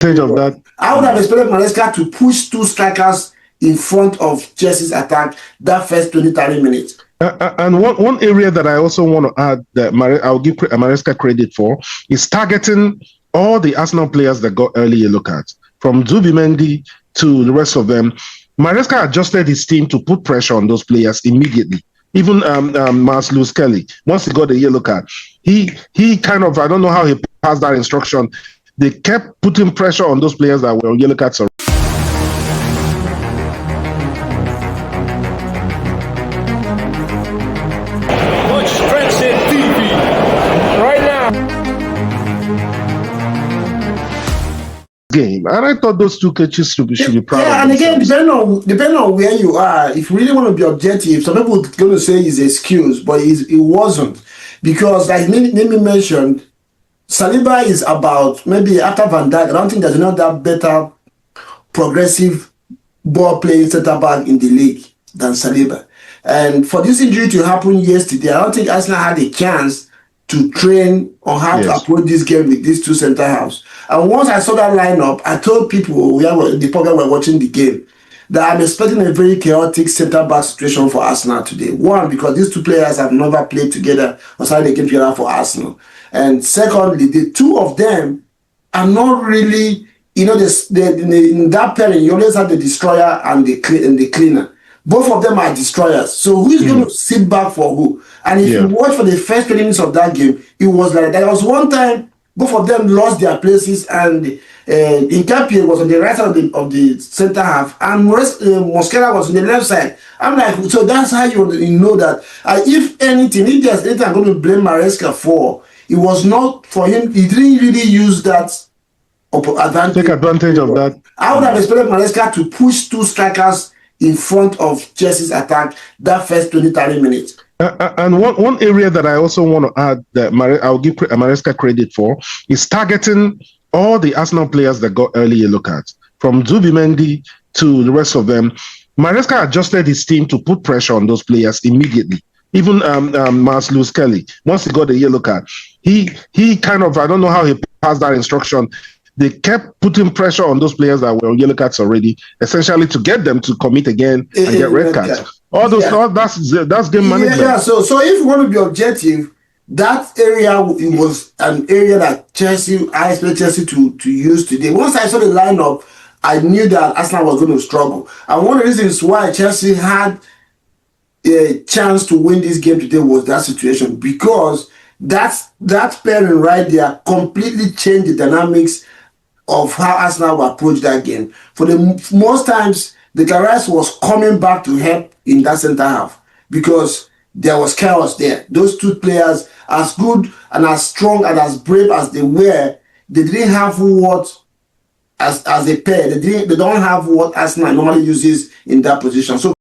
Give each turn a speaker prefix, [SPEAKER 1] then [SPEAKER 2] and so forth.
[SPEAKER 1] of that.
[SPEAKER 2] I would have expected Maresca to push two strikers in front of Chelsea's attack that first 20-30 minutes.
[SPEAKER 1] And one area that I also want to add that I'll give Maresca credit for is targeting all the Arsenal players that got early yellow cards, from Zubimendi to the rest of them. Maresca adjusted his team to put pressure on those players immediately. Even Marcelo Kelly, once he got a yellow card, he kind of, I don't know how he passed that instruction. They kept putting pressure on those players that were on yellow cards.
[SPEAKER 3] Watch Tranzeet TV right now.
[SPEAKER 1] Game, and I thought those two coaches should be proud.
[SPEAKER 2] Yeah,
[SPEAKER 1] of
[SPEAKER 2] and again,
[SPEAKER 1] themselves.
[SPEAKER 2] depending on where you are, if you really want to be objective, some people are going to say it's an excuse, but it wasn't, because like Nimi mentioned, Saliba is about, maybe after Van Dijk, I don't think there's another better progressive ball playing center back in the league than Saliba. And for this injury to happen yesterday, I don't think Arsenal had a chance to train on how to approach this game with these two center halves. And once I saw that lineup, I told people the program were watching the game that I'm expecting a very chaotic center back situation for Arsenal today. One, because these two players have never played together or started a game together for Arsenal. And secondly, the two of them are not really, in that pairing, you always have the destroyer and the cleaner. Both of them are destroyers. So who's going to sit back for who? And if you watch for the first 20 minutes of that game, it was like there was one time both of them lost their places, and Nkapie was on the right side of the center half, and Mosquera was on the left side. I'm like, so that's how you know that. If there's anything I'm going to blame Maresca for, it was not for him. He didn't really use that advantage.
[SPEAKER 1] Take advantage of that.
[SPEAKER 2] I would have expected Maresca to push two strikers in front of Chelsea's attack that first 20-30 minutes.
[SPEAKER 1] And one area that I also want to add that I'll give Maresca credit for is targeting all the Arsenal players that got early yellow cards, from Zubimendi to the rest of them. Maresca adjusted his team to put pressure on those players immediately. Even Marcelo Kelly, once he got a yellow card, he kind of, I don't know how he passed that instruction. They kept putting pressure on those players that were on yellow cards already, essentially to get them to commit again and get red cards. All those that's game management.
[SPEAKER 2] Yeah. So if you want to be objective, that area it was an area that I expect Chelsea to use today. Once I saw the lineup, I knew that Arsenal was going to struggle. And one of the reasons why Chelsea had a chance to win this game today was that situation, because that pairing right there completely changed the dynamics of how Arsenal will approach that game. For the most times, the Garage was coming back to help in that center half because there was chaos there. Those two players, as good and as strong and as brave as they were, they didn't have what, as a pair, they don't have what Arsenal normally uses in that position. So